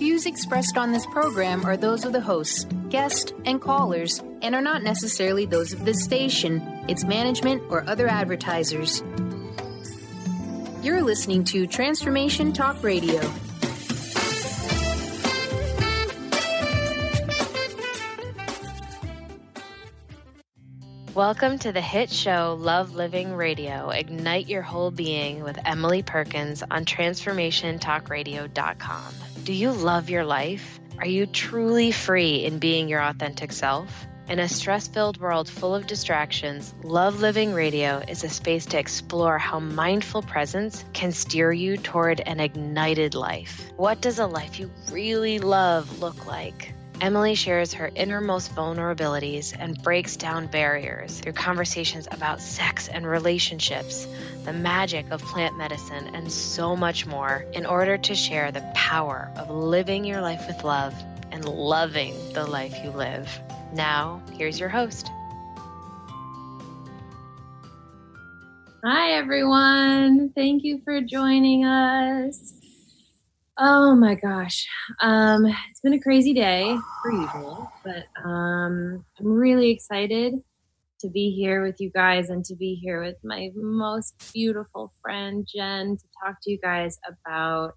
views expressed on this program are those of the hosts, guests, and callers, and are not necessarily those of this station, its management, or other advertisers. You're listening to Transformation Talk Radio. Welcome to the hit show Love Living Radio. Ignite your whole being with Emily Perkins on transformationtalkradio.com. Do you love your life? Are you truly free in being your authentic self? In a stress-filled world full of distractions, Love Living Radio is a space to explore how mindful presence can steer you toward an ignited life. What does a life you really love look like? Emily shares her innermost vulnerabilities and breaks down barriers through conversations about sex and relationships, the magic of plant medicine, and so much more in order to share the power of living your life with love and loving the life you live. Now, here's your host. Hi, everyone. Thank you for joining us. Oh my gosh. It's been a crazy day per usual, but I'm really excited to be here with you guys and to be here with my most beautiful friend, Jen, to talk to you guys about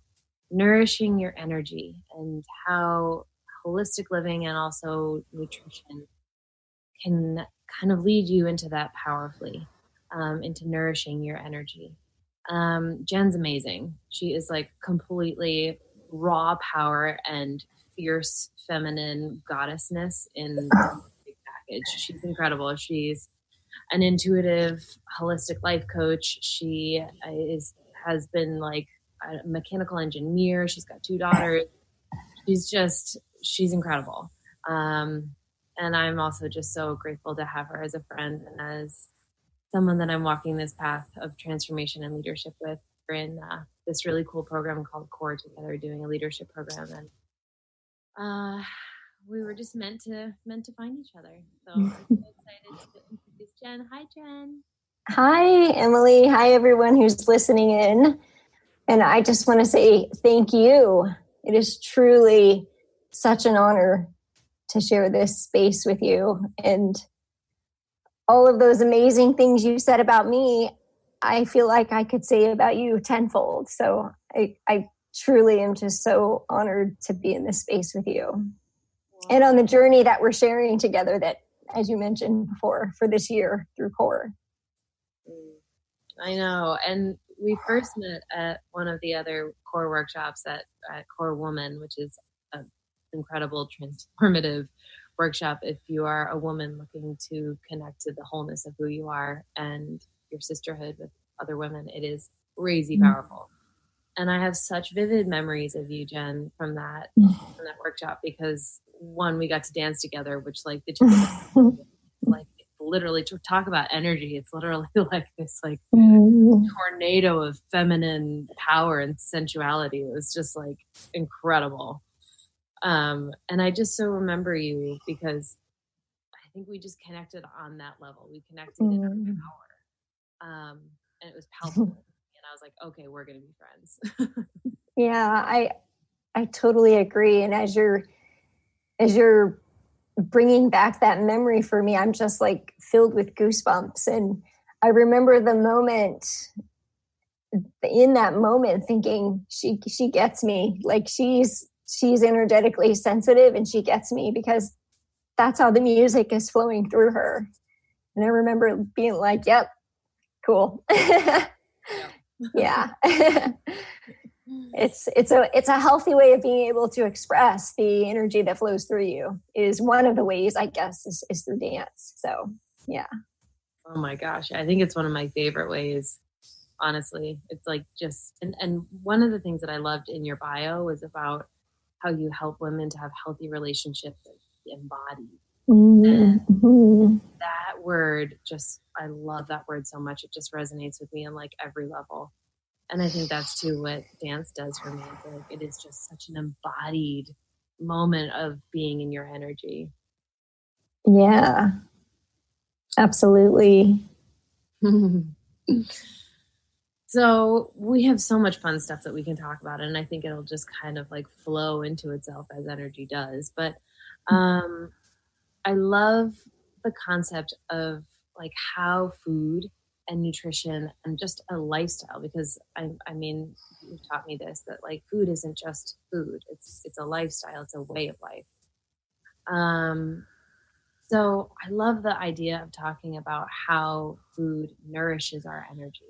nourishing your energy and how holistic living and also nutrition can kind of lead you into that powerfully, into nourishing your energy. Jen's amazing. She is like completely raw power and fierce feminine goddessness in a big package. She's incredible. She's an intuitive, holistic life coach. She has been like a mechanical engineer. She's got 2 daughters. She's incredible. And I'm also just so grateful to have her as a friend and as someone that I'm walking this path of transformation and leadership with. We're in this really cool program called Core together, doing a leadership program, and we were just meant to find each other. So I'm so excited to introduce Jen. Hi, Jen. Hi, Emily. Hi, everyone who's listening in. And I just want to say thank you. It is truly such an honor to share this space with you, and all of those amazing things you said about me, I feel like I could say about you tenfold. So I truly am just so honored to be in this space with you. Wow. And on the journey that we're sharing together that, as you mentioned before, for this year through Core. I know. And we first met at one of the other Core workshops at Core Woman, which is an incredible transformative workshop if you are a woman looking to connect to the wholeness of who you are and your sisterhood with other women. It is crazy powerful. And I have such vivid memories of you, Jen, from that workshop, because one, we got to dance together, which like the two of us, like literally to talk about energy. It's literally like this like tornado of feminine power and sensuality. It was just like incredible. And I just so remember you because I think we just connected on that level. We connected in our power. And it was palpable. And I was like, okay, we're going to be friends. Yeah, I totally agree. And as you're bringing back that memory for me, I'm just like filled with goosebumps. And I remember in that moment thinking, she gets me. Like she's energetically sensitive and she gets me because that's how the music is flowing through her. And I remember being like, yep, cool. Yeah. It's a healthy way of being able to express the energy that flows through you is one of the ways, I guess, is through dance. So, yeah. Oh my gosh. I think it's one of my favorite ways. Honestly, it's like just, and one of the things that I loved in your bio was about how you help women to have healthy relationships with the embodied. Mm-hmm. And that word I love that word so much. It just resonates with me on like every level. And I think that's too what dance does for me. Like it is just such an embodied moment of being in your energy. Yeah, absolutely. So we have so much fun stuff that we can talk about, and I think it'll just kind of like flow into itself as energy does. But I love the concept of like how food and nutrition and just a lifestyle, because I mean, you've taught me this, that like food isn't just food. It's a lifestyle. It's a way of life. So I love the idea of talking about how food nourishes our energy,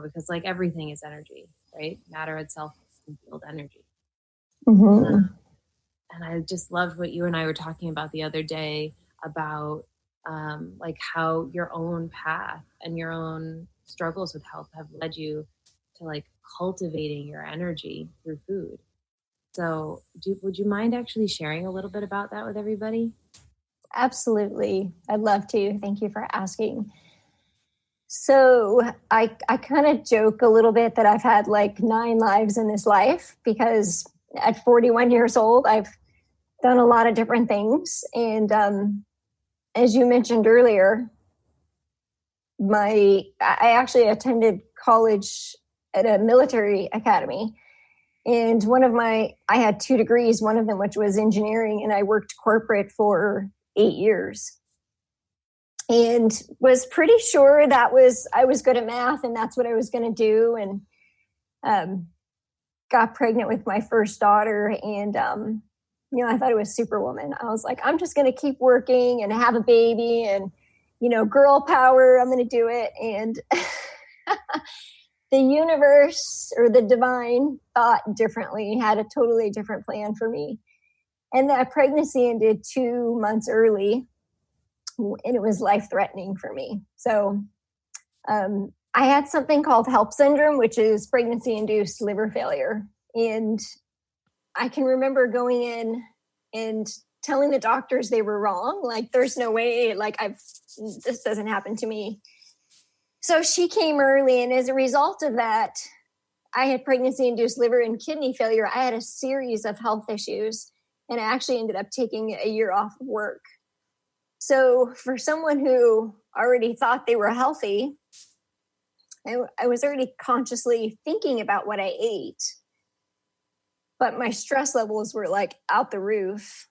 because like everything is energy, right? Matter itself can build energy. Mm-hmm. And I just loved what you and I were talking about the other day about like how your own path and your own struggles with health have led you to like cultivating your energy through food. So would you mind actually sharing a little bit about that with everybody? Absolutely. I'd love to. Thank you for asking. So I kind of joke a little bit that I've had like 9 lives in this life, because at 41 years old, I've done a lot of different things. And as you mentioned earlier, I actually attended college at a military academy. And I had 2 degrees, one of them which was engineering, and I worked corporate for 8 years. And was pretty sure I was good at math and that's what I was going to do. And got pregnant with my first daughter. And, I thought it was Superwoman. I was like, I'm just going to keep working and have a baby and, girl power, I'm going to do it. And the universe or the divine thought differently, had a totally different plan for me. And that pregnancy ended 2 months early. And it was life-threatening for me. So I had something called HELP syndrome, which is pregnancy-induced liver failure. And I can remember going in and telling the doctors they were wrong. Like, there's no way, like, this doesn't happen to me. So she came early. And as a result of that, I had pregnancy-induced liver and kidney failure. I had a series of health issues. And I actually ended up taking a year off of work. So for someone who already thought they were healthy, I was already consciously thinking about what I ate, but my stress levels were like out the roof.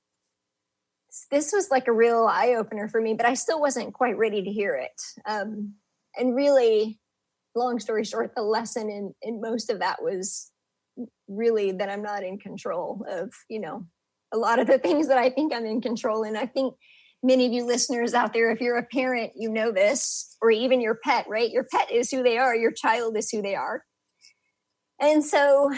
This was like a real eye-opener for me, but I still wasn't quite ready to hear it. And really, long story short, the lesson in most of that was really that I'm not in control of, a lot of the things that I think I'm in control. And I think many of you listeners out there, if you're a parent, you know this, or even your pet, right? Your pet is who they are. Your child is who they are. And so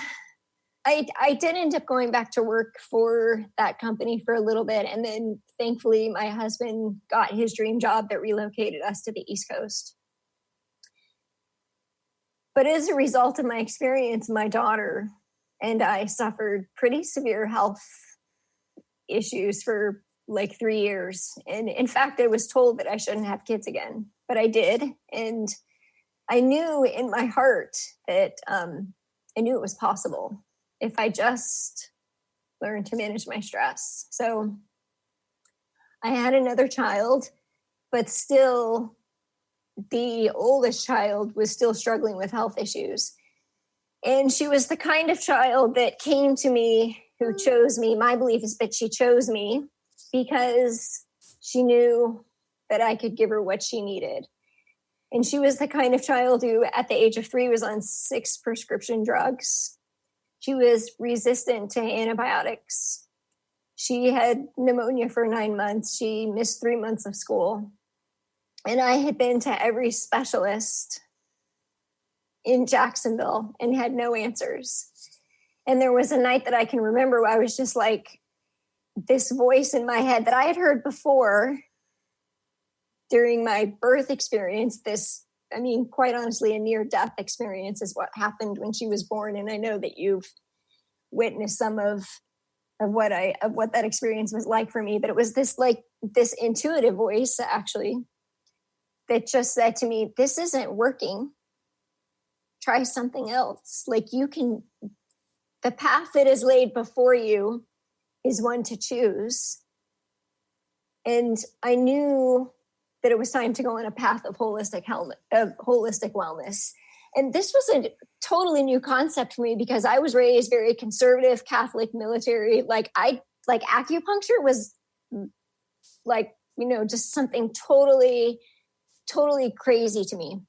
I did end up going back to work for that company for a little bit. And then thankfully, my husband got his dream job that relocated us to the East Coast. But as a result of my experience, my daughter and I suffered pretty severe health issues for like 3 years. And in fact, I was told that I shouldn't have kids again, but I did. And I knew in my heart that I knew it was possible if I just learned to manage my stress. So I had another child, but still the oldest child was still struggling with health issues. And she was the kind of child that came to me, who chose me. My belief is that she chose me because she knew that I could give her what she needed. And she was the kind of child who, at the age of 3, was on 6 prescription drugs. She was resistant to antibiotics. She had pneumonia for 9 months. She missed 3 months of school. And I had been to every specialist in Jacksonville and had no answers. And there was a night that I can remember where I was just like, this voice in my head that I had heard before during my birth experience, quite honestly, a near-death experience is what happened when she was born. And I know that you've witnessed some of what that experience was like for me. But it was this intuitive voice, actually, that just said to me, this isn't working. Try something else. The path that is laid before you is one to choose. And I knew that it was time to go on a path of holistic wellness. And this was a totally new concept for me because I was raised very conservative, Catholic, military. Like acupuncture was like, just something totally, totally crazy to me.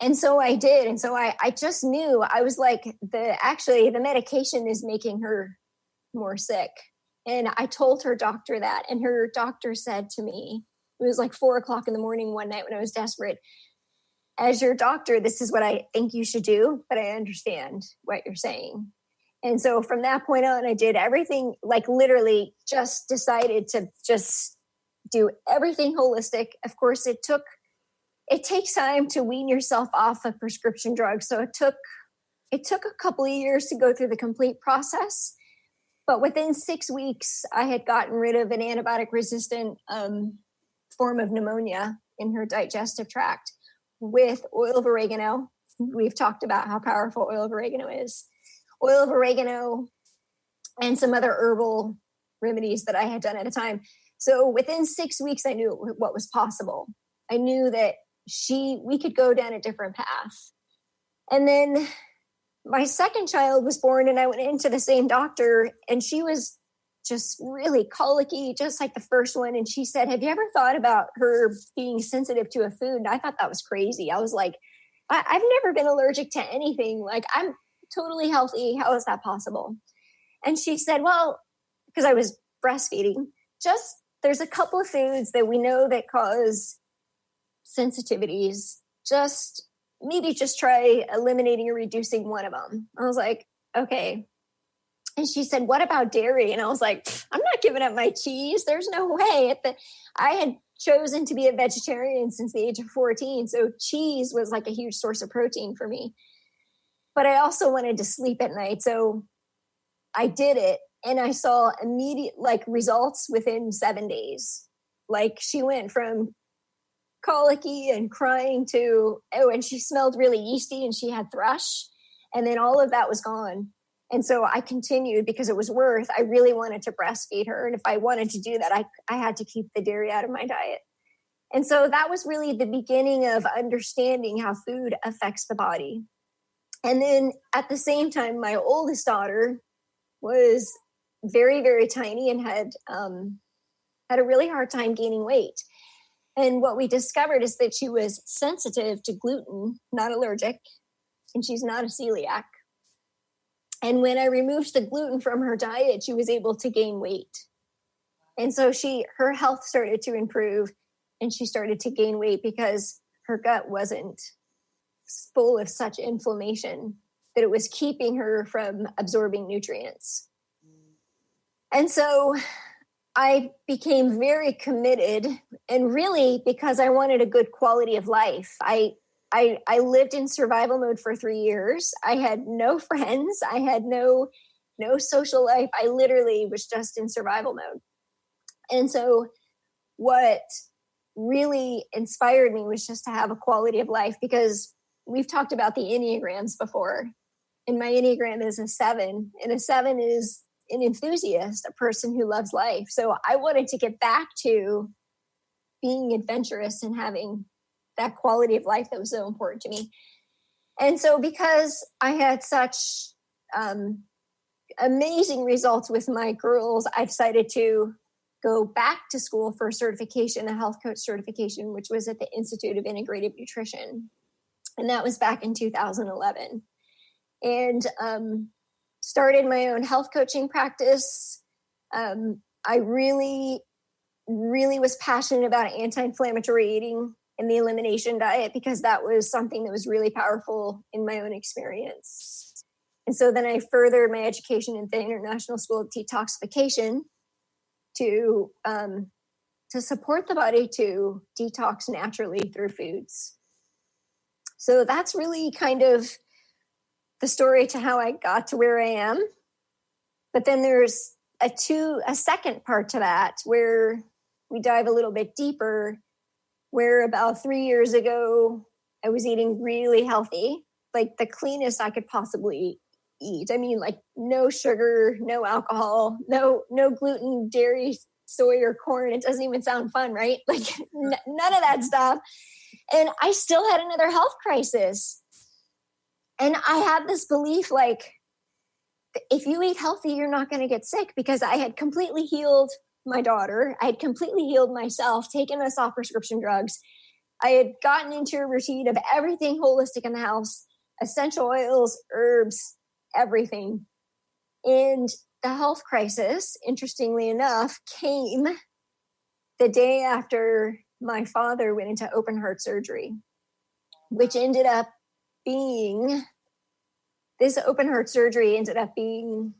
And so I did. And so I just knew. I was like, the medication is making her more sick. And I told her doctor that. And her doctor said to me, it was like 4:00 in the morning one night when I was desperate. As your doctor, this is what I think you should do, but I understand what you're saying. And so from that point on, I did everything, like literally just decided to just do everything holistic. Of course, it takes time to wean yourself off of prescription drugs. So it took a couple of years to go through the complete process. But within 6 weeks, I had gotten rid of an antibiotic resistant form of pneumonia in her digestive tract with oil of oregano. We've talked about how powerful oil of oregano is. Oil of oregano and some other herbal remedies that I had done at a time. So within 6 weeks, I knew what was possible. I knew that we could go down a different path. And then my second child was born and I went into the same doctor and she was just really colicky, just like the first one. And she said, have you ever thought about her being sensitive to a food? And I thought that was crazy. I was like, I've never been allergic to anything. Like, I'm totally healthy. How is that possible? And she said, well, because I was breastfeeding, there's a couple of foods that we know that cause sensitivities. Maybe just try eliminating or reducing one of them. I was like, okay. And she said, what about dairy? And I was like, I'm not giving up my cheese. There's no way. I had chosen to be a vegetarian since the age of 14. So cheese was like a huge source of protein for me. But I also wanted to sleep at night. So I did it and I saw immediate results within 7 days. Like she went from colicky and crying to, and she smelled really yeasty and she had thrush. And then all of that was gone. And so I continued because it was I really wanted to breastfeed her. And if I wanted to do that, I had to keep the dairy out of my diet. And so that was really the beginning of understanding how food affects the body. And then at the same time, my oldest daughter was very, very tiny and had a really hard time gaining weight. And what we discovered is that she was sensitive to gluten, not allergic, and she's not a celiac. And when I removed the gluten from her diet, she was able to gain weight. And so her health started to improve and she started to gain weight because her gut wasn't full of such inflammation that it was keeping her from absorbing nutrients. And so I became very committed, and really because I wanted a good quality of life. I lived in survival mode for 3 years. I had no friends. I had no social life. I literally was just in survival mode. And so what really inspired me was just to have a quality of life, because we've talked about the Enneagrams before. And my Enneagram is a 7, and a 7 is an enthusiast, a person who loves life. So I wanted to get back to being adventurous and having that quality of life that was so important to me. And so because I had such amazing results with my girls, I decided to go back to school for certification, a health coach certification, which was at the Institute of Integrative Nutrition. And that was back in 2011. And started my own health coaching practice. I really, really was passionate about anti-inflammatory eating and the elimination diet, because that was something that was really powerful in my own experience. And so then I furthered my education in the International School of Detoxification to support the body to detox naturally through foods. So that's really kind of the story to how I got to where I am. But then there's a second part to that where we dive a little bit deeper, where about 3 years ago, I was eating really healthy, like the cleanest I could possibly eat. I mean, like no sugar, no alcohol, no gluten, dairy, soy, or corn. It doesn't even sound fun, right? Like none of that stuff. And I still had another health crisis. And I had this belief, like, if you eat healthy, you're not going to get sick, because I had completely healed my daughter. I had completely healed myself, taken us off prescription drugs. I had gotten into a routine of everything holistic in the house, essential oils, herbs, everything. And the health crisis, interestingly enough, came the day after my father went into open heart surgery, which ended up being, this open heart surgery ended up being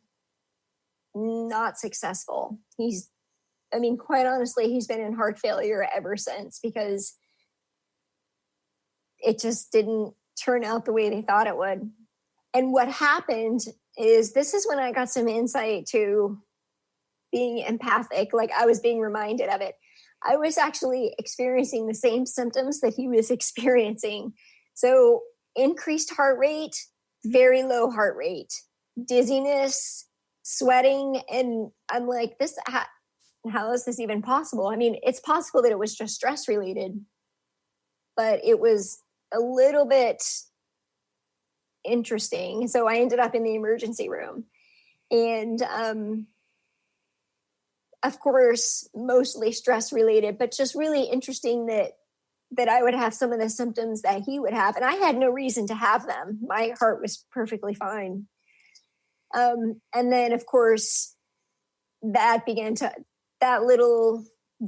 not successful. Quite honestly, he's been in heart failure ever since, because it just didn't turn out the way they thought it would. And what happened is, this is when I got some insight to being empathic. Like, I was being reminded of it. I was actually experiencing the same symptoms that he was experiencing. So increased heart rate, very low heart rate, dizziness, sweating. And I'm like, how is this even possible? I mean, it's possible that it was just stress related, but it was a little bit interesting. So I ended up in the emergency room, and of course, mostly stress related, but just really interesting that I would have some of the symptoms that he would have. And I had no reason to have them. My heart was perfectly fine. And then, of course, that little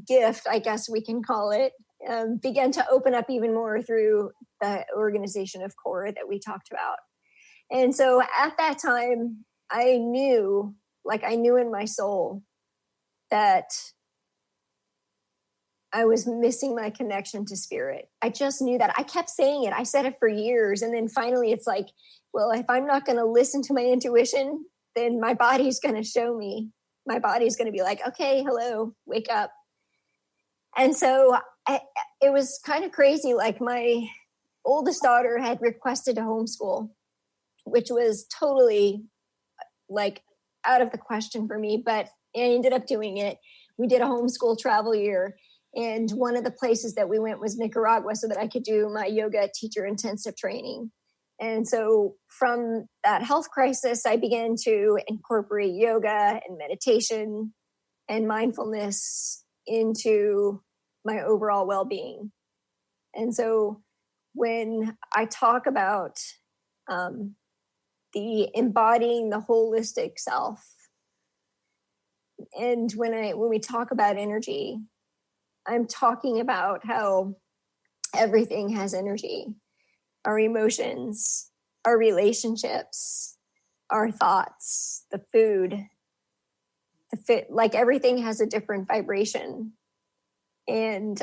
gift, I guess we can call it, began to open up even more through the organization of CORE that we talked about. And so at that time, I knew in my soul that I was missing my connection to spirit. I just knew that. I kept saying it. I said it for years. And then finally it's like, well, if I'm not going to listen to my intuition, then my body's going to show me. My body's going to be like, okay, hello, wake up. And so it was kind of crazy. Like, my oldest daughter had requested to homeschool, which was totally like out of the question for me, but I ended up doing it. We did a homeschool travel year. And one of the places that we went was Nicaragua, so that I could do my yoga teacher intensive training. And so from that health crisis, I began to incorporate yoga and meditation and mindfulness into my overall well-being. And so when I talk about the embodying the holistic self, and when we talk about energy, I'm talking about how everything has energy. Our emotions, our relationships, our thoughts, the food, like everything has a different vibration. And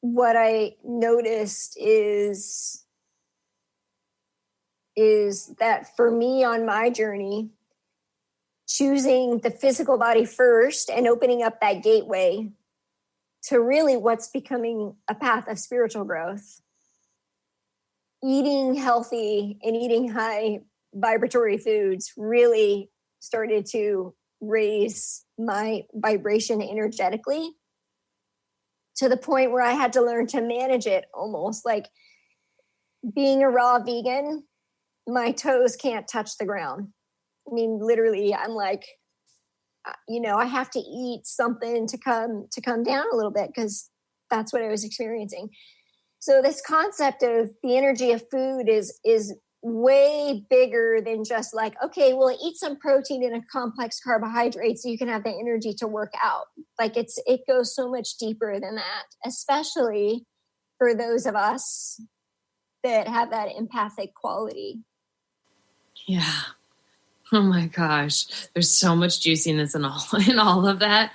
what I noticed is that for me on my journey, choosing the physical body first and opening up that gateway to really what's becoming a path of spiritual growth, eating healthy and eating high vibratory foods really started to raise my vibration energetically to the point where I had to learn to manage it, almost like being a raw vegan. My toes can't touch the ground. I mean, literally, I'm like, I have to eat something to come down a little bit, because that's what I was experiencing. So this concept of the energy of food is way bigger than just like, okay, well, eat some protein and a complex carbohydrate so you can have the energy to work out. Like, it goes so much deeper than that, especially for those of us that have that empathic quality. Yeah. Oh my gosh. There's so much juiciness in all of that.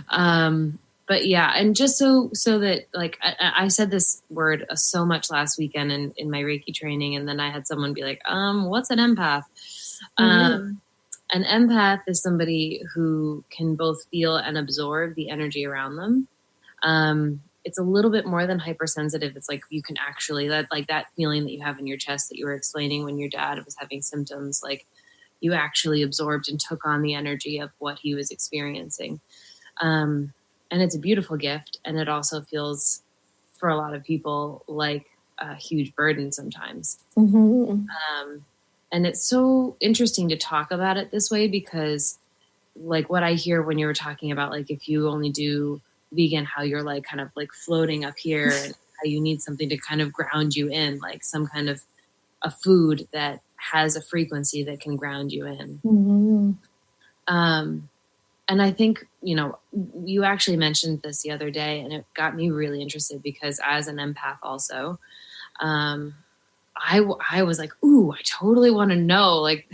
But yeah, and just so that, like, I said this word so much last weekend in my Reiki training, and then I had someone be like, what's an empath? An empath is somebody who can both feel and absorb the energy around them. It's a little bit more than hypersensitive. It's like you can actually, that feeling that you have in your chest that you were explaining when your dad was having symptoms, like you actually absorbed and took on the energy of what he was experiencing. And it's a beautiful gift. And it also feels, for a lot of people, like a huge burden sometimes. Mm-hmm. And it's so interesting to talk about it this way, because like what I hear when you were talking about, like, if you only do vegan, how you're like kind of like floating up here, and how you need something to kind of ground you in, like some kind of a food that has a frequency that can ground you in. Mm-hmm. And I think, you know, you actually mentioned this the other day, and it got me really interested, because as an empath also, I was like, ooh, I totally want to know. Like,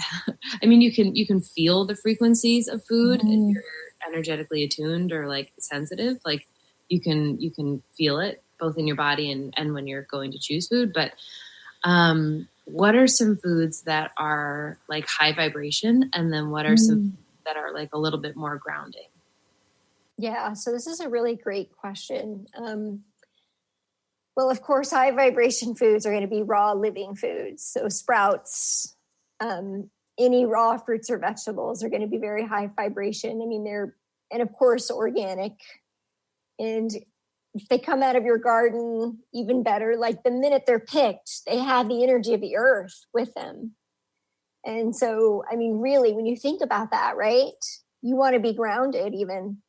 I mean, you can feel the frequencies of food if you're energetically attuned or like sensitive. Like you can feel it both in your body and when you're going to choose food. But what are some foods that are like high vibration, and then what are some that are like a little bit more grounding? Yeah, so this is a really great question. Well, of course, high vibration foods are going to be raw living foods. So sprouts, any raw fruits or vegetables are going to be very high vibration. I mean, and of course, organic. And if they come out of your garden, even better. Like the minute they're picked, they have the energy of the earth with them. And so, I mean, really, when you think about that, right, you want to be grounded even.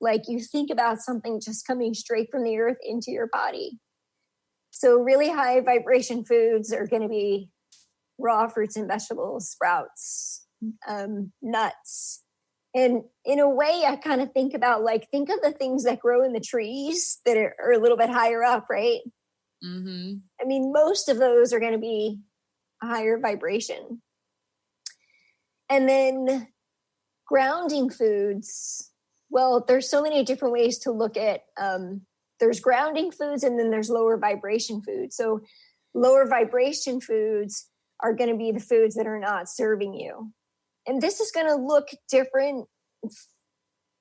Like you think about something just coming straight from the earth into your body. So really high vibration foods are going to be raw fruits and vegetables, sprouts, nuts. And in a way, I kind of think about think of the things that grow in the trees that are a little bit higher up, right? Mm-hmm. I mean, most of those are going to be a higher vibration. And then grounding foods, well, there's so many different ways to look at there's grounding foods, and then there's lower vibration foods. So lower vibration foods are going to be the foods that are not serving you. And this is going to look different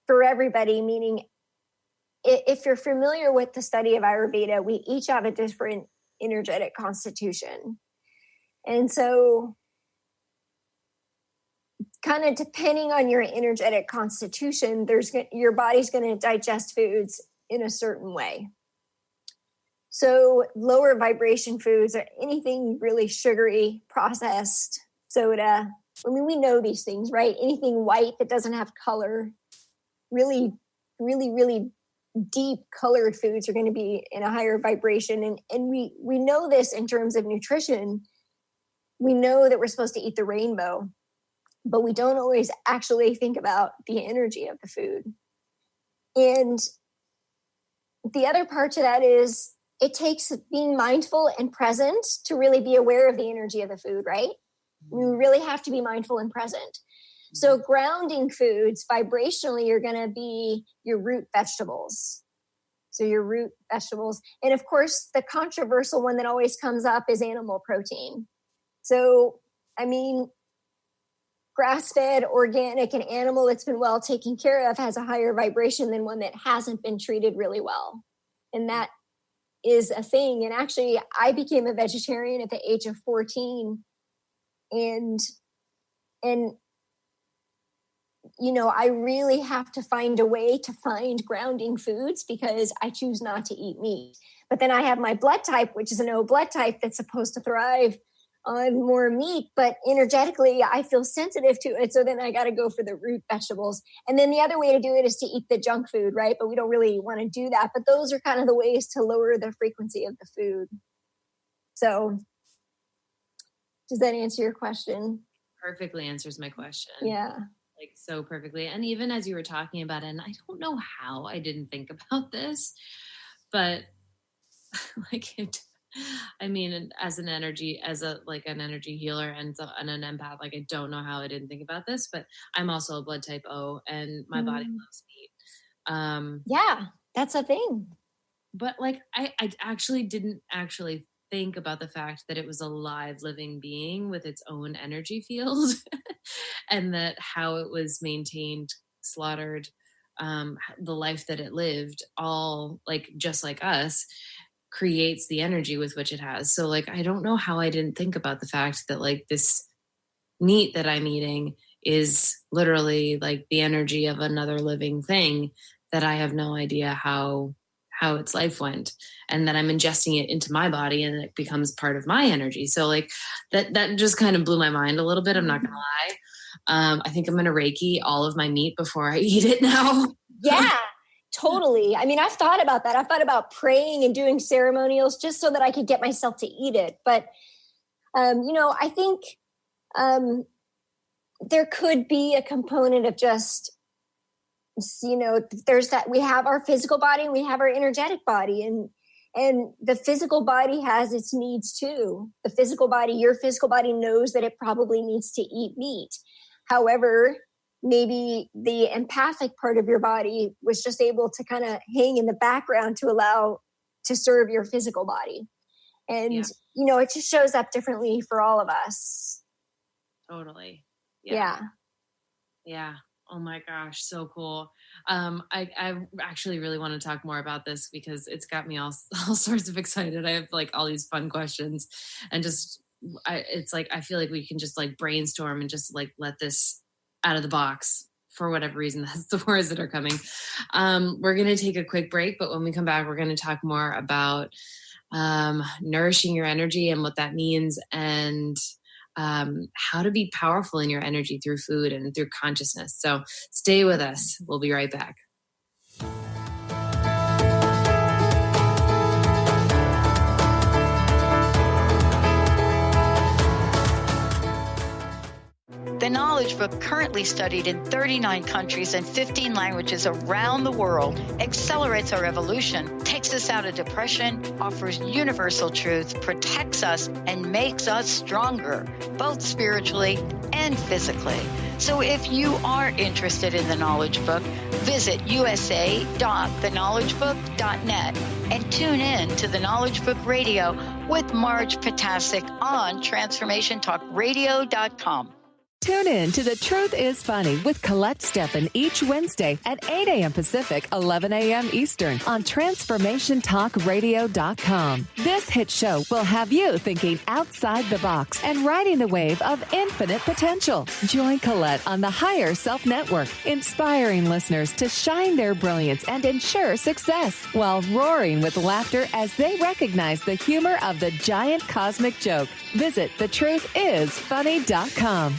for everybody, meaning if you're familiar with the study of Ayurveda, we each have a different energetic constitution. And so kind of depending on your energetic constitution, your body's going to digest foods in a certain way. So lower vibration foods are anything really sugary, processed, soda. I mean, we know these things, right? Anything white that doesn't have color, really, really, really deep colored foods are going to be in a higher vibration. And we know this in terms of nutrition. We know that we're supposed to eat the rainbow, but we don't always actually think about the energy of the food. And the other part to that is it takes being mindful and present to really be aware of the energy of the food, right? We really have to be mindful and present. So grounding foods, vibrationally, you're going to be your root vegetables. So your root vegetables. And of course, the controversial one that always comes up is animal protein. So, I mean, grass-fed, organic, and animal that's been well taken care of has a higher vibration than one that hasn't been treated really well. And that is a thing. And actually, I became a vegetarian at the age of 14. And you know, I really have to find a way to find grounding foods because I choose not to eat meat. But then I have my blood type, which is an O blood type that's supposed to thrive on more meat, but energetically I feel sensitive to it. So then I got to go for the root vegetables. And then the other way to do it is to eat the junk food, right? But we don't really want to do that. But those are kind of the ways to lower the frequency of the food. So does that answer your question? Perfectly answers my question. Yeah. Like so perfectly. And even as you were talking about it, and I don't know how I didn't think about this, but like it, I mean, as an energy healer and an empath, like I don't know how I didn't think about this, but I'm also a blood type O and my body loves meat. Yeah, that's a thing. But like, I actually didn't actually think about the fact that it was a live living being with its own energy field and that how it was maintained, slaughtered, the life that it lived, all like just like us, creates the energy with which it has. So like, I don't know how I didn't think about the fact that like this meat that I'm eating is literally like the energy of another living thing that I have no idea how how its life went, and then I'm ingesting it into my body and it becomes part of my energy. So like that just kind of blew my mind a little bit. I'm not going to lie. I think I'm going to Reiki all of my meat before I eat it now. Yeah, totally. I mean, I've thought about that. I've thought about praying and doing ceremonials just so that I could get myself to eat it. But, I think there could be a component of just, there's that we have our physical body and we have our energetic body, and the physical body has its needs too. The physical body, your physical body knows that it probably needs to eat meat. However, maybe the empathic part of your body was just able to kind of hang in the background to allow to serve your physical body. And, it just shows up differently for all of us. Totally. Yeah. Oh my gosh, so cool. I actually really want to talk more about this because it's got me all sorts of excited. I have like all these fun questions, and just it's like I feel like we can just like brainstorm and just like let this out of the box for whatever reason. That's the words that are coming. We're going to take a quick break, but when we come back, we're going to talk more about nourishing your energy and what that means, and how to be powerful in your energy through food and through consciousness. So stay with us. We'll be right back. The Knowledge Book, currently studied in 39 countries and 15 languages around the world, accelerates our evolution, takes us out of depression, offers universal truth, protects us, and makes us stronger, both spiritually and physically. So if you are interested in the Knowledge Book, visit usa.theknowledgebook.net and tune in to the Knowledge Book Radio with Marge Potasic on transformationtalkradio.com. Tune in to The Truth is Funny with Colette Steffen each Wednesday at 8 a.m. Pacific, 11 a.m. Eastern on transformationtalkradio.com. This hit show will have you thinking outside the box and riding the wave of infinite potential. Join Colette on the Higher Self Network, inspiring listeners to shine their brilliance and ensure success while roaring with laughter as they recognize the humor of the giant cosmic joke. Visit thetruthисfunny.com.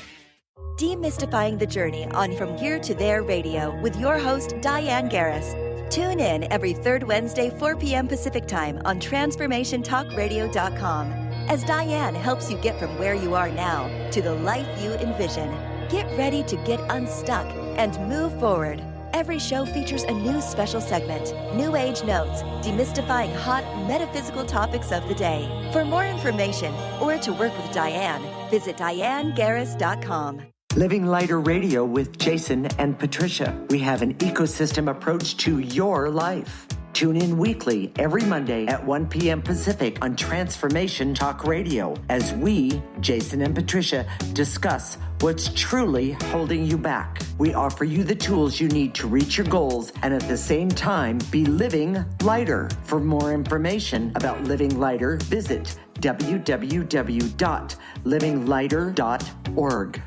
Demystifying the journey on From Here to There Radio with your host, Diane Garris. Tune in every third Wednesday, 4 p.m. Pacific Time on TransformationTalkRadio.com as Diane helps you get from where you are now to the life you envision. Get ready to get unstuck and move forward. Every show features a new special segment, New Age Notes, demystifying hot metaphysical topics of the day. For more information or to work with Diane, visit DianeGarris.com. Living Lighter Radio with Jason and Patricia. We have an ecosystem approach to your life. Tune in weekly every Monday at 1 p.m. Pacific on Transformation Talk Radio as we, Jason and Patricia, discuss what's truly holding you back. We offer you the tools you need to reach your goals and at the same time be living lighter. For more information about Living Lighter, visit www.livinglighter.org.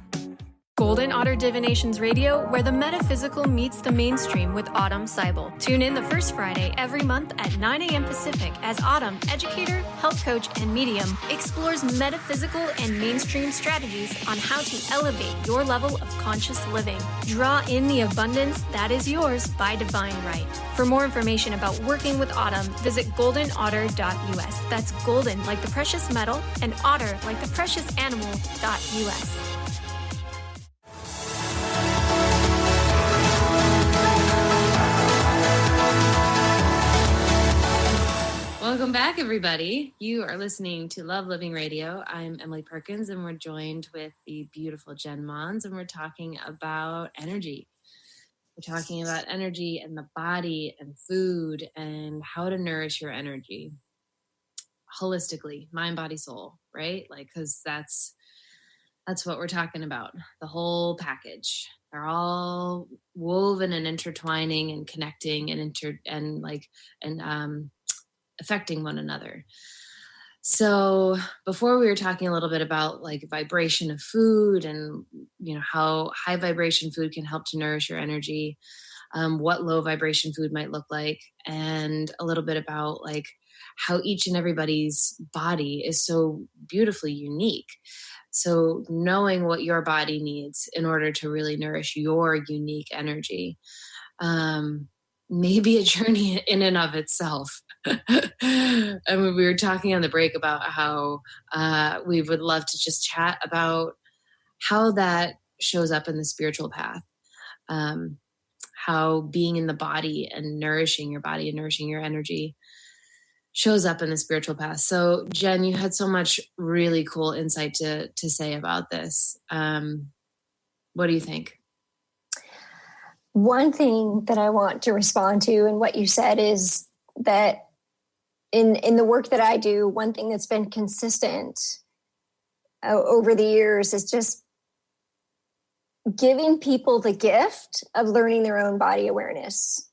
Golden Otter Divinations Radio, where the metaphysical meets the mainstream with Autumn Seibel. Tune in the first Friday every month at 9 a.m. Pacific as Autumn, educator, health coach, and medium, explores metaphysical and mainstream strategies on how to elevate your level of conscious living. Draw in the abundance that is yours by divine right. For more information about working with Autumn, visit goldenotter.us. That's golden like the precious metal and otter like the precious animal.us. Welcome back, everybody. You are listening to Love Living Radio. I'm Emily Perkins, and we're joined with the beautiful Jen Mons, and we're talking about energy. We're talking about energy and the body and food and how to nourish your energy holistically, mind, body, soul, right? Like, because that's what we're talking about, the whole package. They're all woven and intertwining and connecting and affecting one another. So before we were talking a little bit about like vibration of food and, how high vibration food can help to nourish your energy, what low vibration food might look like, and a little bit about like how each and everybody's body is so beautifully unique. So knowing what your body needs in order to really nourish your unique energy, may be a journey in and of itself. I mean, we were talking on the break about how we would love to just chat about how that shows up in the spiritual path. How being in the body and nourishing your body and nourishing your energy shows up in the spiritual path. So Jen, you had so much really cool insight to say about this. What do you think? One thing that I want to respond to and what you said is that in the work that I do, one thing that's been consistent over the years is just giving people the gift of learning their own body awareness.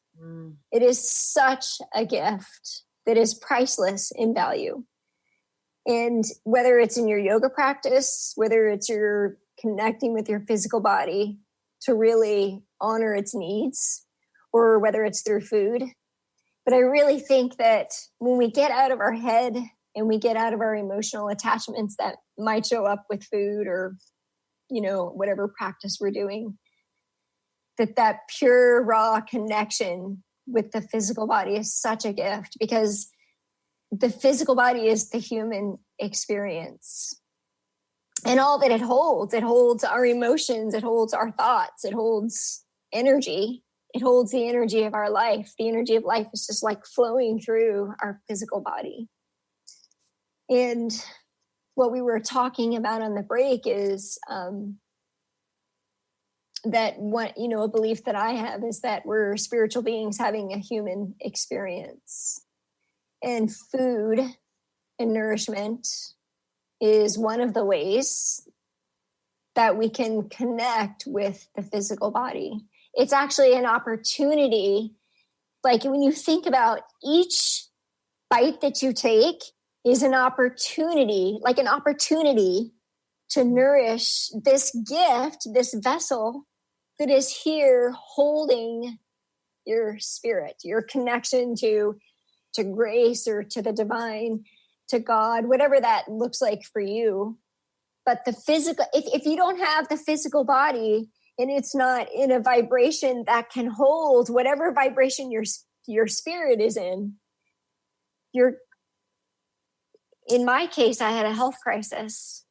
It is such a gift that is priceless in value. And whether it's in your yoga practice, whether it's you're connecting with your physical body to really honor its needs, or whether it's through food. But I really think that when we get out of our head and we get out of our emotional attachments that might show up with food or, whatever practice we're doing, that pure, raw connection with the physical body is such a gift, because the physical body is the human experience. And all that it holds our emotions, it holds our thoughts, it holds energy, it holds the energy of our life. The energy of life is just like flowing through our physical body. And what we were talking about on the break is that a belief that I have is that we're spiritual beings having a human experience. And food and nourishment is one of the ways that we can connect with the physical body. It's actually an opportunity. Like when you think about each bite that you take is an opportunity to nourish this gift, this vessel that is here holding your spirit, your connection to grace or to the divine, to God, whatever that looks like for you. But the physical, if you don't have the physical body and it's not in a vibration that can hold whatever vibration your spirit is in my case, I had a health crisis.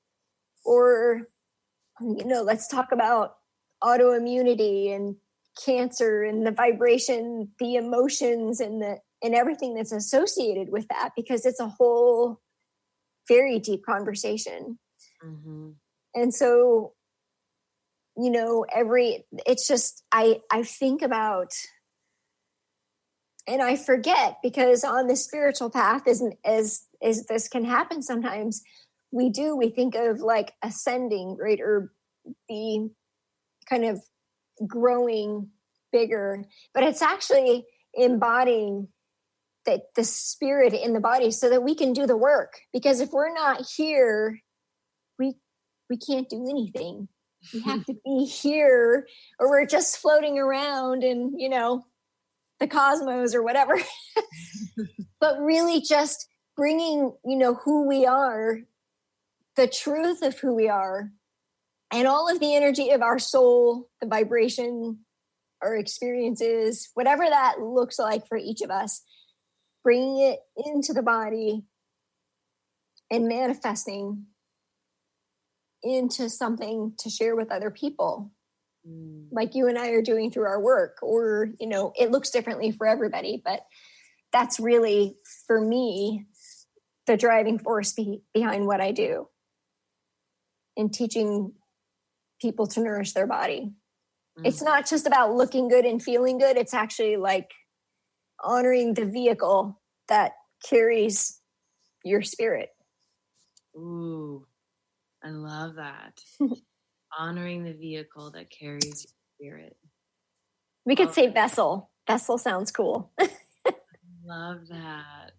Or, let's talk about autoimmunity and cancer and the vibration, the emotions and everything that's associated with that, because it's a whole very deep conversation. Mm-hmm. And so, it's just, I think about, and I forget, because on the spiritual path, as this can happen sometimes, we think of like ascending, right? Or the kind of growing bigger, but it's actually embodying the spirit in the body so that we can do the work. Because if we're not here, we can't do anything. We have to be here, or we're just floating around in, the cosmos or whatever. But really just bringing, who we are, the truth of who we are, and all of the energy of our soul, the vibration, our experiences, whatever that looks like for each of us, bringing it into the body and manifesting into something to share with other people, like you and I are doing through our work. Or, it looks differently for everybody, but that's really, for me, the driving force behind what I do in teaching people to nourish their body. It's not just about looking good and feeling good. It's actually like honoring the vehicle that carries your spirit. Ooh, I love that. Honoring the vehicle that carries your spirit. We could say vessel. Vessel sounds cool. Love that.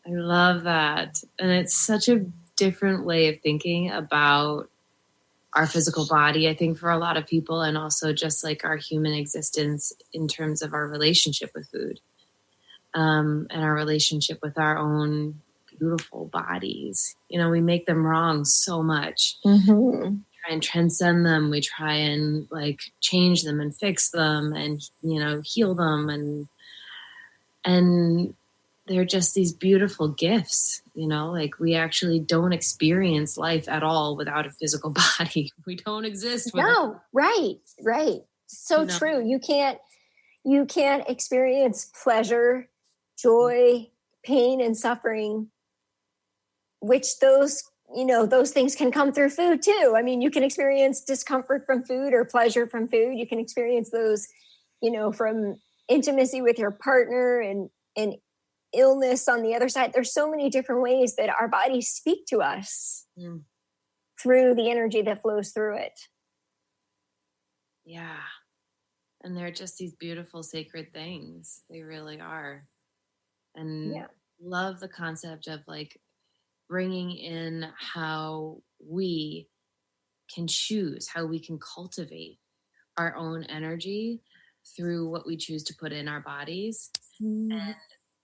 I love that. And it's such a different way of thinking about our physical body, I think, for a lot of people, and also just like our human existence in terms of our relationship with food, and our relationship with our own beautiful bodies. You know, we make them wrong so much. Mm-hmm. Try and transcend them. We try and like change them and fix them and, you know, heal them. And they're just these beautiful gifts, you know, like we actually don't experience life at all without a physical body. We don't exist without. No, right. So You know? true. You can't experience pleasure, joy, pain, and suffering, which those things can come through food too. I mean, you can experience discomfort from food or pleasure from food. You can experience those, from intimacy with your partner and illness on the other side. There's so many different ways that our bodies speak to us through the energy that flows through it. Yeah. And they're just these beautiful, sacred things. They really are. And love the concept of like bringing in how we can choose, how we can cultivate our own energy through what we choose to put in our bodies. And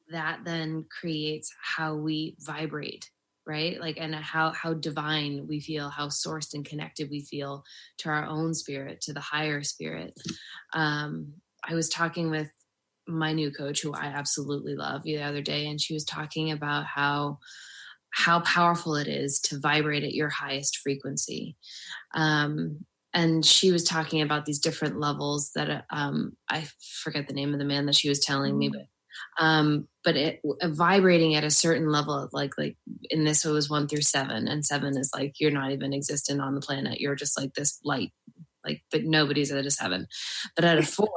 that then creates how we vibrate, right? Like, and how divine we feel, how sourced and connected we feel to our own spirit, to the higher spirit. I was talking with my new coach, who I absolutely love, the other day, and she was talking about how powerful it is to vibrate at your highest frequency. And she was talking about these different levels that I forget the name of the man that she was telling me, but vibrating at a certain level, like in this, it was 1 through 7, and 7 is like you're not even existent on the planet. You're just like this light, like, but nobody's at a 7. But at a 4,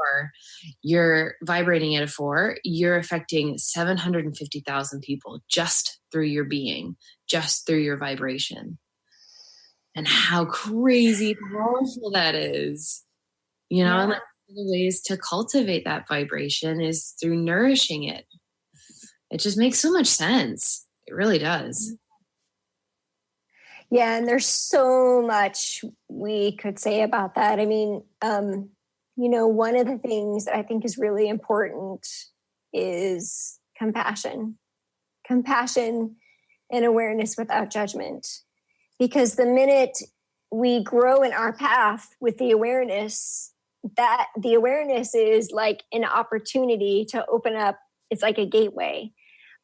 you're vibrating at a 4. You're affecting 750,000 people just through your being, just through your vibration. And how crazy powerful that is, and like one of the ways to cultivate that vibration is through nourishing it. It just makes so much sense. It really does. Yeah, and there's so much we could say about that. I mean, one of the things that I think is really important is compassion and awareness without judgment. Because the minute we grow in our path with the awareness, that the awareness is like an opportunity to open up. It's like a gateway.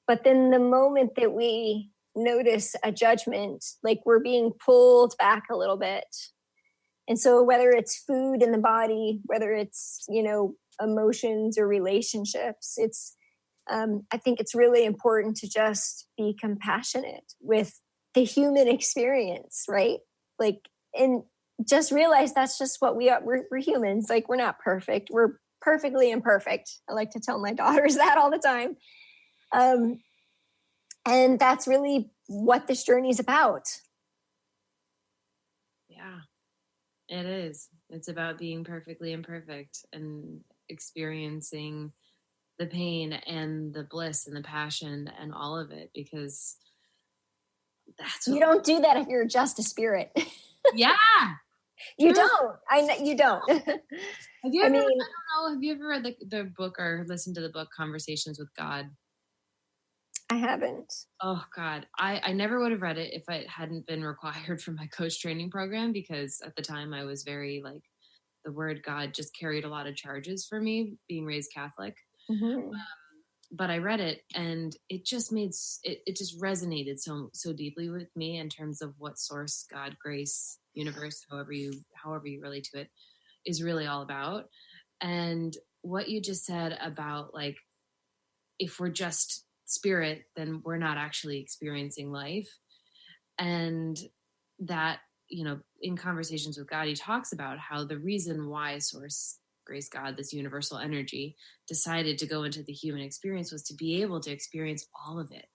But then the moment that we notice a judgment, like we're being pulled back a little bit. And so whether it's food in the body, whether it's, emotions or relationships, I think it's really important to just be compassionate with the human experience, right? Like, and just realize that's just what we are. We're humans. Like, we're not perfect. We're perfectly imperfect. I like to tell my daughters that all the time. And that's really what this journey is about. Yeah, it is. It's about being perfectly imperfect and experiencing the pain and the bliss and the passion and all of it, because that's you don't do that if you're just a spirit. Yeah. You don't. You don't. Have you ever, I don't know, have you ever read the book or listened to the book Conversations with God? I haven't. Oh God. I never would have read it if it hadn't been required for my coach training program, because at the time I was very like, the word God just carried a lot of charges for me, being raised Catholic. Mm-hmm. But I read it and it just it just resonated so deeply with me in terms of what source, God, grace, universe, however you relate to it, is really all about. And what you just said about like, if we're just spirit, then we're not actually experiencing life. And that, in Conversations with God, he talks about how the reason why source, grace, God, this universal energy, decided to go into the human experience was to be able to experience all of it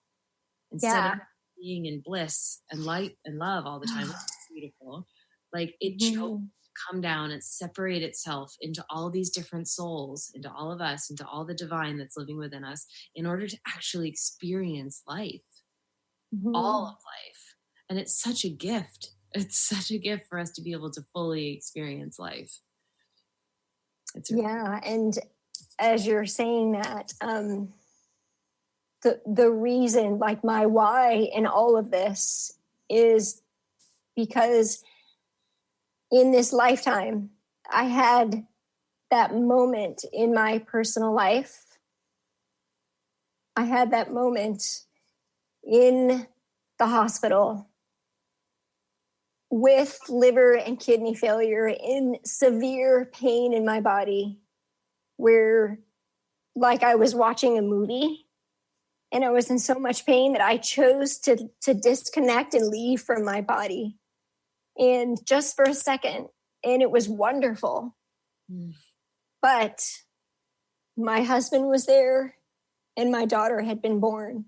instead of being in bliss and light and love all the time. Which is beautiful. Like it chose come down and separate itself into all these different souls, into all of us, into all the divine that's living within us, in order to actually experience life, all of life. And it's such a gift. It's such a gift for us to be able to fully experience life. Yeah. And as you're saying that, the reason, like my why in all of this is because in this lifetime, I had that moment in my personal life. I had that moment in the hospital with liver and kidney failure, in severe pain in my body, where like I was watching a movie and I was in so much pain that I chose to disconnect and leave from my body. And just for a second, and it was wonderful. But my husband was there and my daughter had been born.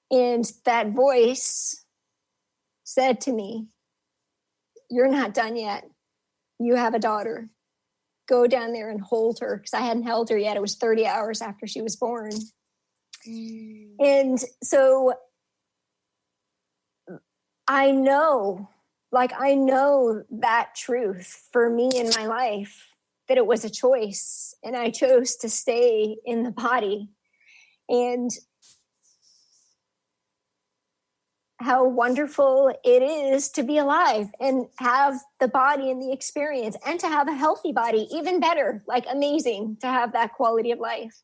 And that voice said to me, "You're not done yet. You have a daughter. Go down there and hold her." Because I hadn't held her yet. It was 30 hours after she was born. And so I know that truth for me in my life, that it was a choice, and I chose to stay in the body. And how wonderful it is to be alive and have the body and the experience, and to have a healthy body, even better, like amazing to have that quality of life.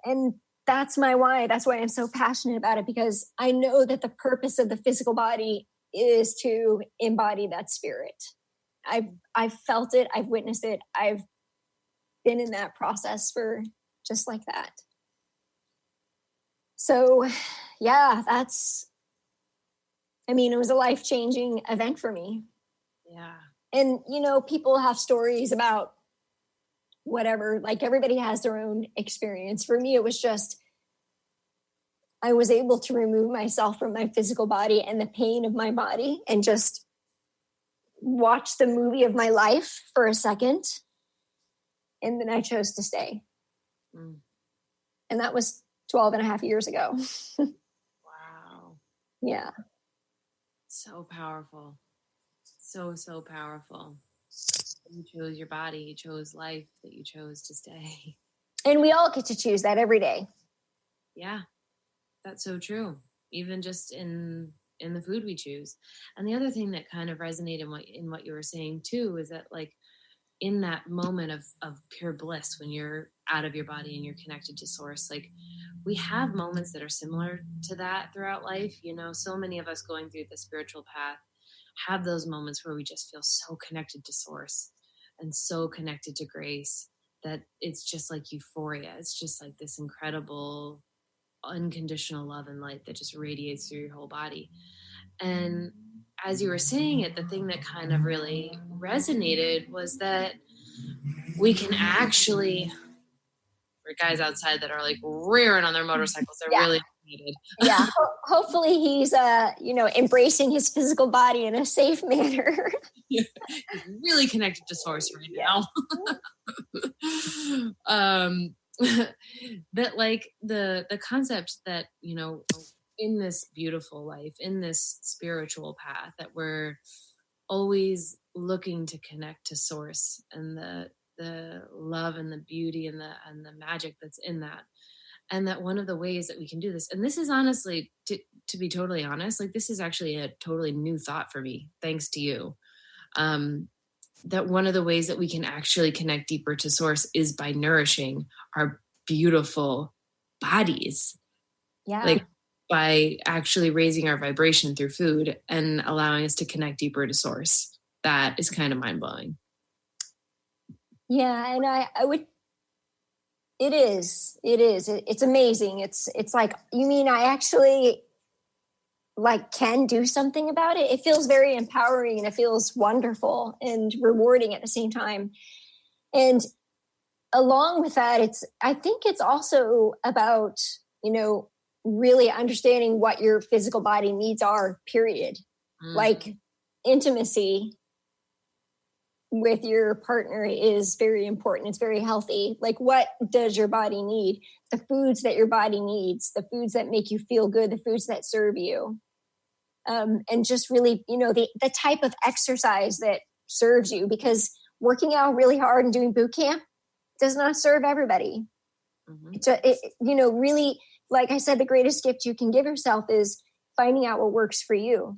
And that's my why. That's why I'm so passionate about it, because I know that the purpose of the physical body is to embody that spirit. I've felt it. I've witnessed it. I've been in that process for just like that. So yeah, it was a life-changing event for me. Yeah. And, people have stories about whatever, like everybody has their own experience. For me, it was just, I was able to remove myself from my physical body and the pain of my body and just watch the movie of my life for a second. And then I chose to stay. And that was 12 and a half years ago. Wow. Yeah. So powerful. So powerful. You chose your body. You chose life, that you chose to stay. And we all get to choose that every day. Yeah, that's so true. Even just in the food we choose. And the other thing that kind of resonated in what you were saying too is that, like, in that moment of pure bliss, when you're out of your body and you're connected to source, like, we have moments that are similar to that throughout life. So many of us going through the spiritual path have those moments where we just feel so connected to source and so connected to grace that it's just like euphoria. It's just like this incredible unconditional love and light that just radiates through your whole body. And as you were saying it, the thing that kind of really resonated was that we can actually, for guys outside that are like rearing on their motorcycles, they're really excited. Yeah. Hopefully he's, embracing his physical body in a safe manner. He's really connected to source right now. That, like, the concept that, in this beautiful life, in this spiritual path, that we're always looking to connect to source and the love and the beauty and the magic that's in that. And that one of the ways that we can do this, and this is honestly, to be totally honest, like, this is actually a totally new thought for me, thanks to you. That one of the ways that we can actually connect deeper to source is by nourishing our beautiful bodies. Yeah. Like, by actually raising our vibration through food and allowing us to connect deeper to source. That is kind of mind-blowing. Yeah. And I would, it is, it's amazing. It's like, you mean I actually can do something about it? It feels very empowering and it feels wonderful and rewarding at the same time. And along with that, I think it's also about, really understanding what your physical body needs are, period. Like intimacy with your partner is very important. It's very healthy. Like, what does your body need? The foods that your body needs, the foods that make you feel good, the foods that serve you. And just really, the type of exercise that serves you, because working out really hard and doing boot camp does not serve everybody. Mm-hmm. Really, like I said, the greatest gift you can give yourself is finding out what works for you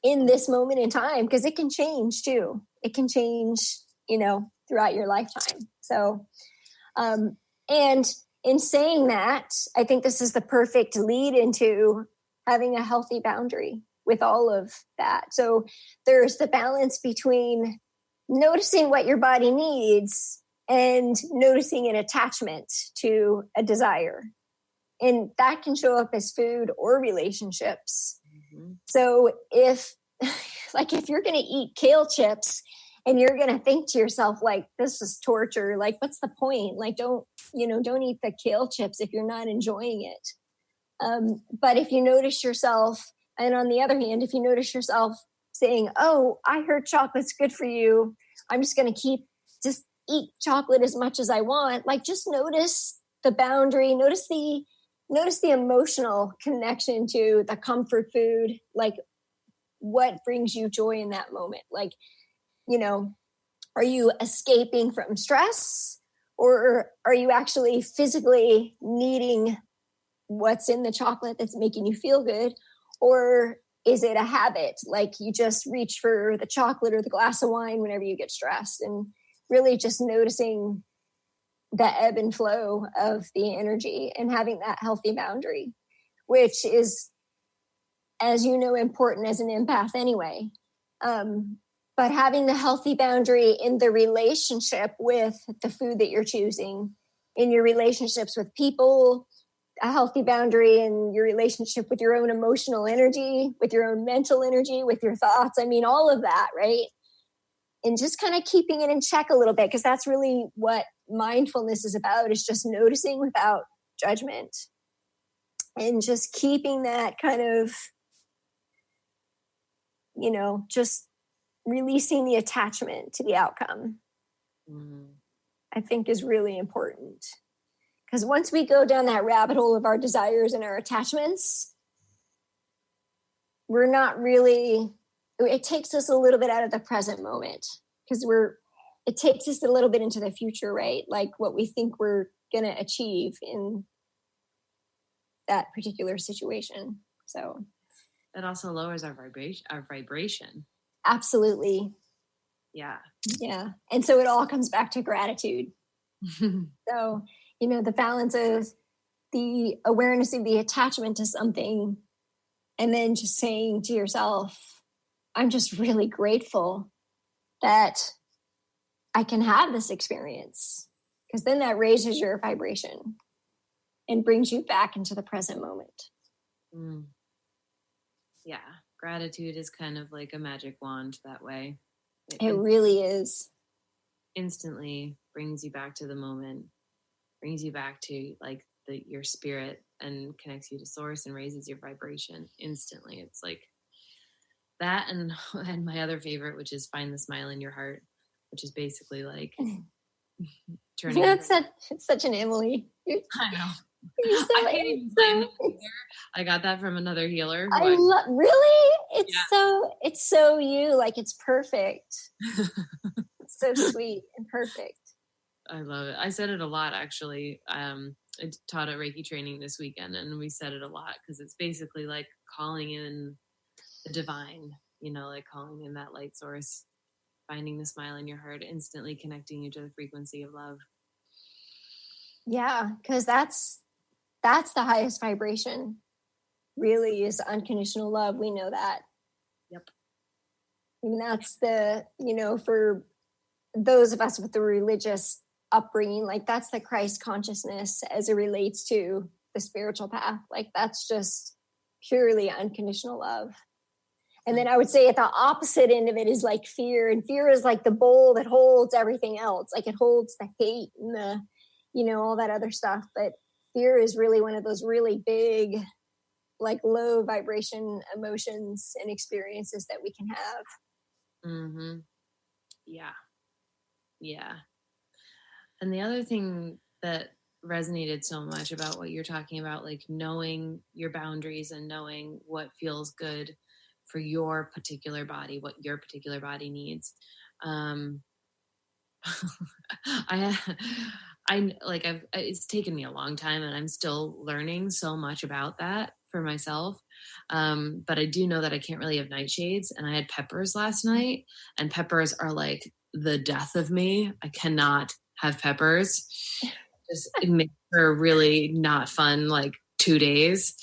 in this moment in time, because it can change too. It can change, throughout your lifetime. So, and in saying that, I think this is the perfect lead into having a healthy boundary with all of that. So there's the balance between noticing what your body needs and noticing an attachment to a desire. And that can show up as food or relationships. Mm-hmm. So if you're going to eat kale chips and you're going to think to yourself, like, this is torture, like, what's the point? Like, don't eat the kale chips if you're not enjoying it. But if you notice yourself, and on the other hand, if you notice yourself saying, oh, I heard chocolate's good for you, I'm just going to just eat chocolate as much as I want. Like, just notice the boundary, notice the emotional connection to the comfort food, like what brings you joy in that moment. Like, are you escaping from stress, or are you actually physically needing what's in the chocolate that's making you feel good? Or is it a habit? Like, you just reach for the chocolate or the glass of wine whenever you get stressed, and really just noticing the ebb and flow of the energy and having that healthy boundary, which is, as you know, important as an empath anyway. But having the healthy boundary in the relationship with the food that you're choosing, in your relationships with people, a healthy boundary in your relationship with your own emotional energy, with your own mental energy, with your thoughts. I mean, all of that, right? And just kind of keeping it in check a little bit, because that's really what mindfulness is about, is just noticing without judgment and just keeping that kind of, just releasing the attachment to the outcome. I think is really important. Because once we go down that rabbit hole of our desires and our attachments, we're not really, it takes us a little bit out of the present moment, because it takes us a little bit into the future, right? Like what we think we're going to achieve in that particular situation. So it also lowers our vibration. Absolutely. Yeah. Yeah. And so it all comes back to gratitude. So, the balance of the awareness of the attachment to something, and then just saying to yourself, I'm just really grateful that I can have this experience, because then that raises your vibration and brings you back into the present moment. Yeah. Gratitude is kind of like a magic wand that way. It really is. Instantly brings you back to the moment, brings you back to like your spirit, and connects you to source and raises your vibration instantly. It's like that. And my other favorite, which is find the smile in your heart, which is basically like turning. That's such an Emily. I know. I can't even blame them either. I got that from another healer. Really? It's so you, like, it's perfect. It's so sweet and perfect. I love it. I said it a lot, actually. I taught a Reiki training this weekend, and we said it a lot, because it's basically like calling in the divine, like calling in that light source, finding the smile in your heart, instantly connecting you to the frequency of love. Yeah, because that's the highest vibration, really, is unconditional love. We know that. Yep. And that's for those of us with the religious upbringing, like, that's the Christ consciousness as it relates to the spiritual path. Like, that's just purely unconditional love. And then I would say at the opposite end of it is like fear. And fear is like the bowl that holds everything else. Like, it holds the hate and the, all that other stuff. But fear is really one of those really big, like, low vibration emotions and experiences that we can have. Mm-hmm. Yeah. Yeah. And the other thing that resonated so much about what you're talking about, like knowing your boundaries and knowing what feels good for your particular body, what your particular body needs. It's taken me a long time and I'm still learning so much about that for myself. But I do know that I can't really have nightshades, and I had peppers last night, and peppers are like the death of me. I cannot have peppers. It makes for really not fun, like 2 days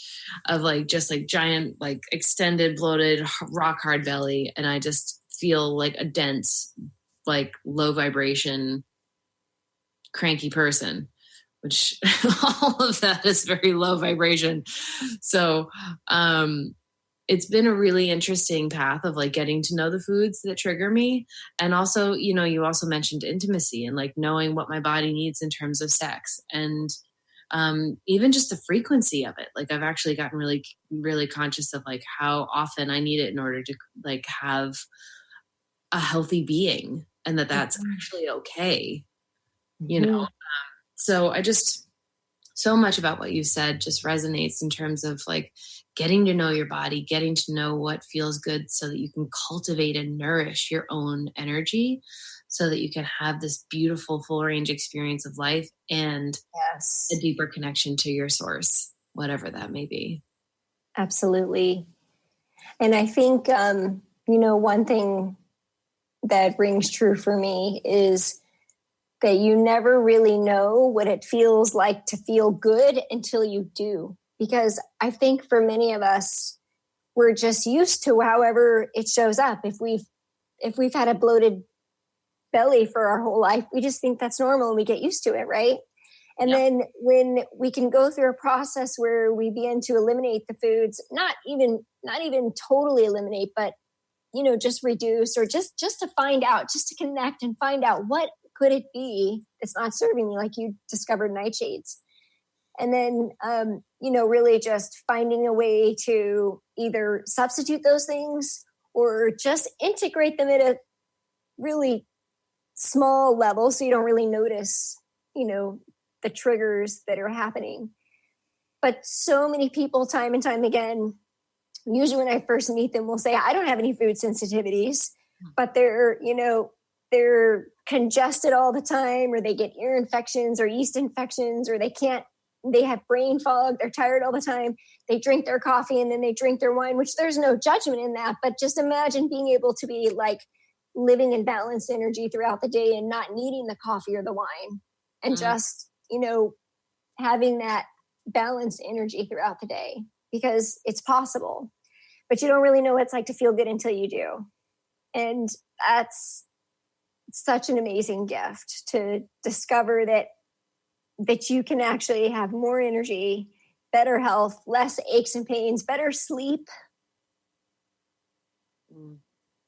of like, just like giant, like extended, bloated, rock hard belly. And I just feel like a dense, like low vibration, cranky person, which all of that is very low vibration. So, it's been a really interesting path of like getting to know the foods that trigger me. And also, you also mentioned intimacy and like knowing what my body needs in terms of sex, and even just the frequency of it. Like I've actually gotten really, really conscious of like how often I need it in order to like have a healthy being, and that's actually okay. So I just, so much about what you said just resonates in terms of like getting to know your body, getting to know what feels good so that you can cultivate and nourish your own energy so that you can have this beautiful full range experience of life and a deeper connection to your source, whatever that may be. Absolutely. And I think, one thing that rings true for me is that you never really know what it feels like to feel good until you do. Because I think for many of us, we're just used to however it shows up. If we've had a bloated belly for our whole life, we just think that's normal and we get used to it, right? And then when we can go through a process where we begin to eliminate the foods, not even totally eliminate, but just reduce, or just to find out, just to connect and find out what could it be that's not serving me, like you discovered nightshades. And then, really just finding a way to either substitute those things or just integrate them at a really small level so you don't really notice, the triggers that are happening. But so many people, time and time again, usually when I first meet them, will say, I don't have any food sensitivities, but they're congested all the time, or they get ear infections or yeast infections, or they have brain fog. They're tired all the time. They drink their coffee and then they drink their wine, which there's no judgment in that. But just imagine being able to be like living in balanced energy throughout the day and not needing the coffee or the wine, and just, having that balanced energy throughout the day, because it's possible, but you don't really know what it's like to feel good until you do. And that's such an amazing gift to discover that you can actually have more energy, better health, less aches and pains, better sleep.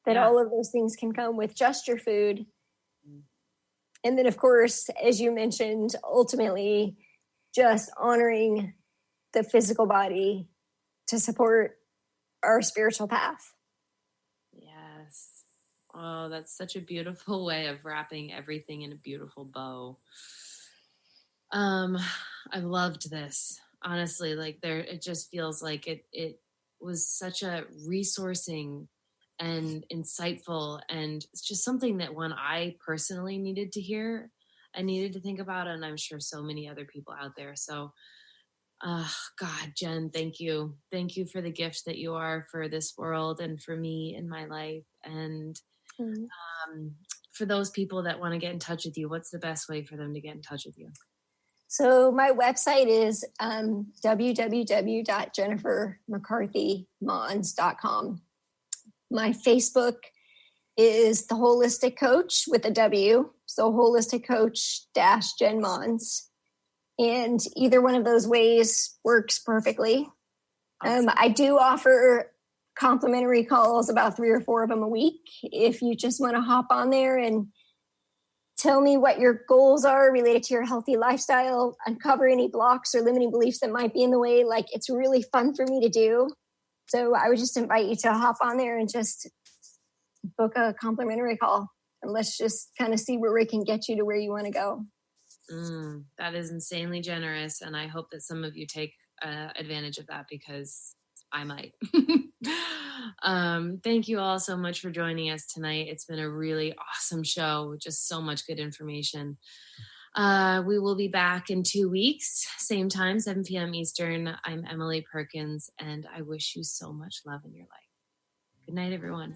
That all of those things can come with just your food. And then, of course, as you mentioned, ultimately just honoring the physical body to support our spiritual path. Yes. Oh, that's such a beautiful way of wrapping everything in a beautiful bow. I loved this. Honestly, like it just feels like it was such a resourcing and insightful, and it's just something that I personally needed to hear. I needed to think about, and I'm sure so many other people out there. So, God, Jen, thank you. Thank you for the gift that you are for this world and for me in my life. And for those people that want to get in touch with you, what's the best way for them to get in touch with you? So my website is www.jennifermccarthymons.com. My Facebook is The Holistic Coach with a W. So Holistic Coach -Jen Mons. And either one of those ways works perfectly. Awesome. I do offer complimentary calls, about 3 or 4 of them a week. If you just want to hop on there and tell me what your goals are related to your healthy lifestyle, uncover any blocks or limiting beliefs that might be in the way. Like, it's really fun for me to do. So I would just invite you to hop on there and just book a complimentary call. and let's just kind of see where we can get you to where you want to go. That is insanely generous. And I hope that some of you take advantage of that, because I might. Thank you all so much for joining us tonight. It's been a really awesome show with just so much good information. We will be back in 2 weeks, same time, 7 p.m. Eastern. I'm Emily Perkins, and I wish you so much love in your life. Good night, everyone.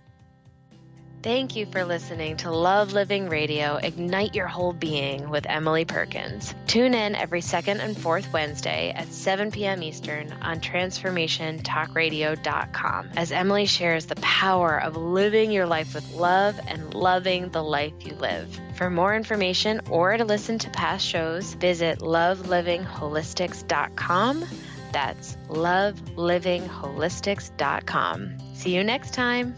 Thank you for listening to Love Living Radio, Ignite Your Whole Being with Emily Perkins. Tune in every second and fourth Wednesday at 7 p.m. Eastern on transformationtalkradio.com as Emily shares the power of living your life with love and loving the life you live. For more information or to listen to past shows, visit lovelivingholistics.com. That's lovelivingholistics.com. See you next time.